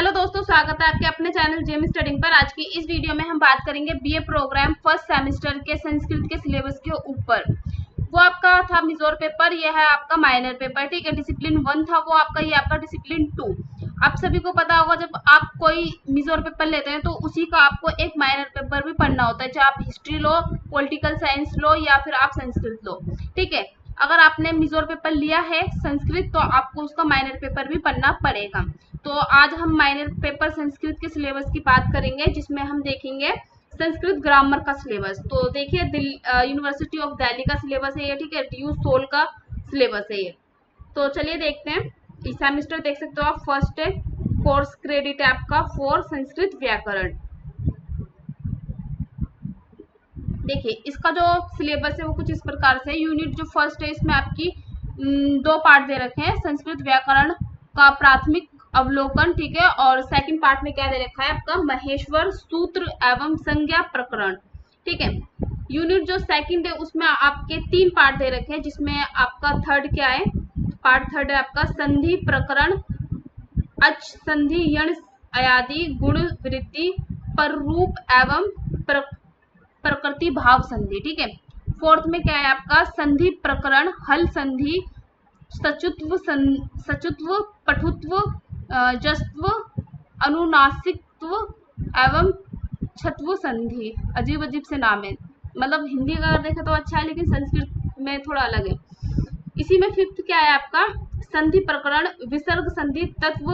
Hello दोस्तों, स्वागत है आपके अपने चैनल जेम स्टडिंग पर। आज की इस वीडियो में हम बात करेंगे बीए प्रोग्राम फर्स्ट सेमेस्टर के संस्कृत के सिलेबस के ऊपर। वो आपका था मिजोर पेपर, यह है आपका माइनर पेपर। ठीक है, डिसिप्लिन 1 था वो आपका, ये आपका डिसिप्लिन 2। आप सभी को पता होगा जब आप कोई मिजोर पेपर लेते हैं तो उसी का आपको एक माइनर पेपर भी पढ़ना होता है, चाहे आप हिस्ट्री लो, पॉलिटिकल साइंस लो या फिर आप संस्कृत लो। ठीक है, अगर आपने मिजोर पेपर लिया है संस्कृत तो आपको उसका माइनर पेपर भी पढ़ना पड़ेगा। तो आज हम माइनर पेपर संस्कृत के सिलेबस की बात करेंगे, जिसमें हम देखेंगे संस्कृत ग्रामर का सिलेबस। तो देखिए यूनिवर्सिटी ऑफ दिल्ली का सिलेबस है ये। ठीक है, ड्यू सोल का सिलेबस है ये। तो चलिए देखते हैं। इस सेमेस्टर देख सकते हो आप, फर्स्ट है कोर्स क्रेडिट है आपका फॉर संस्कृत व्याकरण। देखिए इसका जो सिलेबस है वो कुछ इस प्रकार से। यूनिट जो फर्स्ट है इसमें आपकी 2 पार्ट दे रखे हैं, संस्कृत व्याकरण का प्राथमिक अवलोकन। ठीक है, और सेकंड पार्ट में क्या दे रखा है आपका, महेश्वर सूत्र एवं संज्ञा प्रकरण। ठीक है, यूनिट जो सेकंड है उसमें आपके 3 पार्ट दे रखे हैं, जिसमें आपका थर्ड क्या है, पार्ट थर्ड है आपका संधि प्रकरण, अच संधि यण अयादि गुण वृत्ति पर रूप एवं प्रकृति भाव संधि। ठीक है, फोर्थ में क्या है आपका, संधि प्रकरण, हल संधि, सचुत्व पठुत्व, जस्त्व, अनुनासिकत्व एवं छत्व संधि। अजीब अजीब से नाम है, मतलब हिंदी का अगर देखें तो अच्छा है, लेकिन संस्कृत में थोड़ा अलग है। इसी में फिफ्थ क्या है आपका, संधि प्रकरण, विसर्ग संधि, सत्व,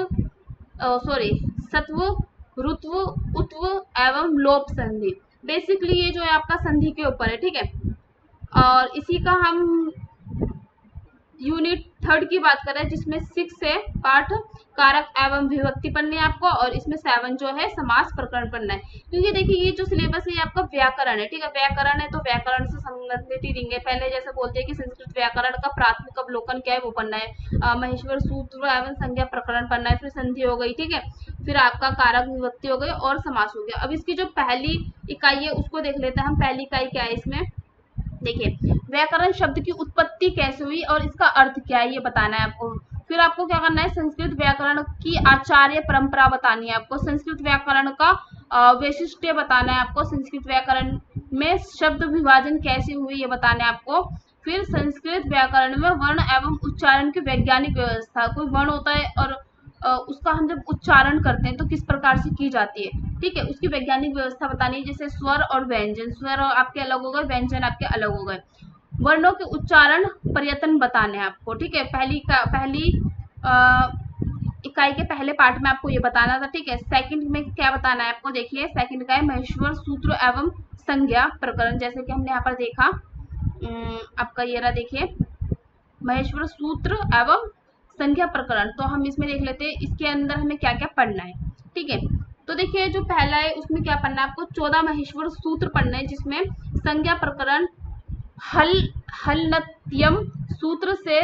ऋत्व, उत्व एवं लोप संधि। बेसिकली ये जो है आपका संधि के ऊपर है। ठीक है, और इसी का हम यूनिट थर्ड की बात कर रहे हैं, जिसमें 6 है पाठ कारक एवं विभक्ति पढ़नी है आपको, और इसमें 7 जो है समास प्रकरण पढ़ना है। क्योंकि देखिए ये जो सिलेबस है ये आपका व्याकरण है। ठीक है, व्याकरण है तो व्याकरण से संबंधित ही देंगे। पहले जैसे बोलते हैं कि संस्कृत व्याकरण का प्राथमिक अवलोकन क्या है वो पढ़ना है, महेश्वर सूत्र एवं संज्ञा प्रकरण पढ़ना है, फिर संधि हो गई। ठीक है, फिर आपका कारक विभक्ति हो गई और समास हो गया। अब इसकी जो पहली इकाई है उसको देख लेते हैं हम। पहली इकाई क्या है इसमें, देखिए व्याकरण शब्द की उत्पत्ति कैसे हुई और इसका अर्थ क्या है ये बताना है आपको। फिर आपको क्या करना है, संस्कृत व्याकरण की आचार्य परंपरा बतानी है आपको, संस्कृत व्याकरण का वैशिष्ट्य बताना है आपको, संस्कृत व्याकरण में शब्द विभाजन कैसे हुई ये बताना है आपको। फिर संस्कृत व्याकरण में वर्ण एवं उच्चारण की वैज्ञानिक व्यवस्था, कोई वर्ण होता है और उसका हम जब उच्चारण करते हैं तो किस प्रकार से की जाती है। ठीक है, उसकी वैज्ञानिक व्यवस्था बतानी है, जैसे स्वर और व्यंजन, स्वर आपके अलग हो गए, व्यंजन आपके अलग हो गए। वर्णों के उच्चारण प्रयत्न बताने हैं आपको। ठीक है, पहली इकाई के पहले पार्ट में आपको ये बताना था। ठीक है, सेकंड में क्या बताना है आपको, देखिए सेकंड का है महेश्वर सूत्र एवं संज्ञा प्रकरण। जैसे कि हमने यहाँ पर देखा आपका ये रहा, देखिए महेश्वर सूत्र एवं संख्या प्रकरण। तो हम इसमें देख लेते हैं इसके अंदर हमें क्या क्या पढ़ना है। ठीक है, तो देखिए जो पहला है उसमें क्या पढ़ना है आपको, 14 महेश्वर सूत्र पढ़ना है, जिसमें संज्ञा प्रकरण हलनत्यम सूत्र से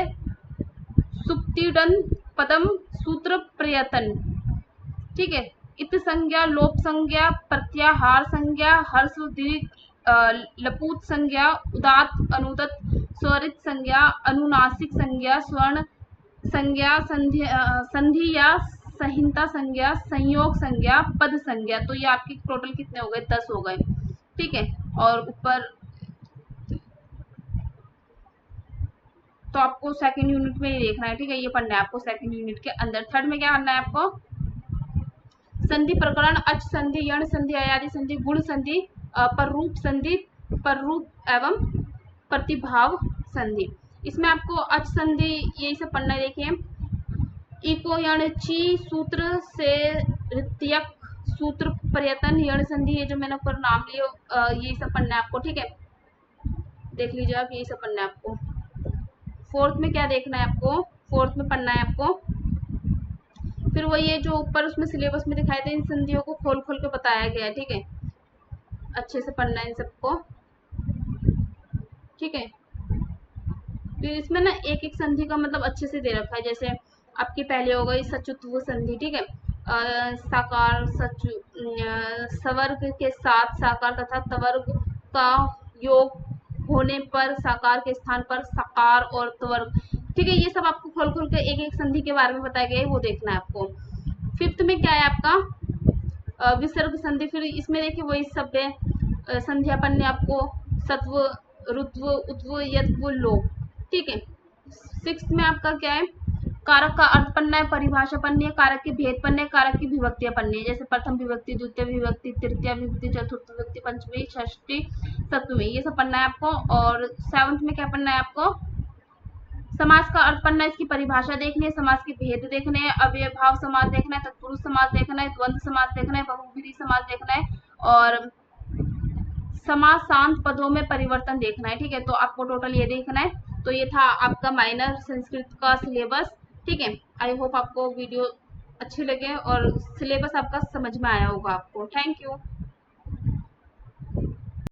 सुप्तिडन पदम सूत्र प्रयतन। ठीक है, इत संज्ञा, लोप संज्ञा, प्रत्याहार संज्ञा, हर्ष दीर्घ लपूत संज्ञा, उदात्त अनुदत, स्वरित संज्ञा, अनुनासिक संज्ञा, स्वर्ण संज्ञा, संधि या संहिता संज्ञा, संयोग संज्ञा, पद संज्ञा। तो ये आपके टोटल कितने हो गए, 10 हो गए। ठीक है, और ऊपर तो आपको सेकंड यूनिट में ये देखना है। ठीक है, ये पढ़ना है आपको सेकंड यूनिट के अंदर। थर्ड में क्या करना है आपको, संधि प्रकरण, अच संधि, यण संधि, अयादि संधि, गुण संधि, पररूप संधि, पररूप एवं प्रतिभाव संधि। इसमें आपको अच संधि यही सब पढ़ना है। देखिए इको यण ची सूत्र से ऋत्यक सूत्र प्रयतन यण संधि, ये जो मैंने ऊपर नाम लिया यही सब पढ़ना है आपको। ठीक है, देख लीजिए आप, यही सब पढ़ना है आपको। फोर्थ में क्या देखना है आपको, फोर्थ में पढ़ना है आपको, फिर वही है जो ऊपर उसमें सिलेबस में दिखाए थे, इन संधियों को खोल खोल के बताया गया है। ठीक है, अच्छे से पढ़ना है इन सबको। ठीक है, तो इसमें ना एक एक संधि का मतलब अच्छे से दे रखा है। जैसे आपकी पहले हो गई सचुत्व संधि। ठीक है, साकार सवर्ग के साथ साकार तथा तवर्ग का योग होने पर साकार के स्थान पर सकार और त्वर्ग। ठीक है, ये सब आपको खोल खोल के एक एक संधि के बारे में बताया गया है, वो देखना है आपको। फिफ्थ में क्या है आपका विसर्ग संधि। फिर इसमें देखिए वही सब है, संधि अपन ने आपको सत्व, ऋत्व, उत्व, यत्व, लोप, ठीक है। सिक्स में आपका क्या है, कारक का अर्थ पढ़ना है, परिभाषा पढ़नी है, कारक के भेद पढ़ने हैं, कारक की विभक्तियां पढ़नी है, जैसे प्रथम विभक्ति, द्वितीय विभक्ति, तृतीय विभक्ति, चतुर्थ विभक्ति, पंचमी, षष्ठी, सप्तमी, ये सब पढ़ना है आपको। और सेवंथ में क्या पढ़ना है आपको, समास का अर्थ पढ़ना है, इसकी परिभाषा देखनी है, समास के भेद देखने हैं, अव्ययभाव समास देखना है, तत्पुरुष समास देखना है, द्वंद्व समास देखना है, बहुव्रीहि समास देखना है, और समासांत पदों में परिवर्तन देखना है, ठीक है। तो आपको टोटल ये देखना है। तो ये था आपका माइनर संस्कृत का सिलेबस, ठीक है। आई होप आपको वीडियो अच्छे लगे और सिलेबस आपका समझ में आया होगा आपको। Thank you.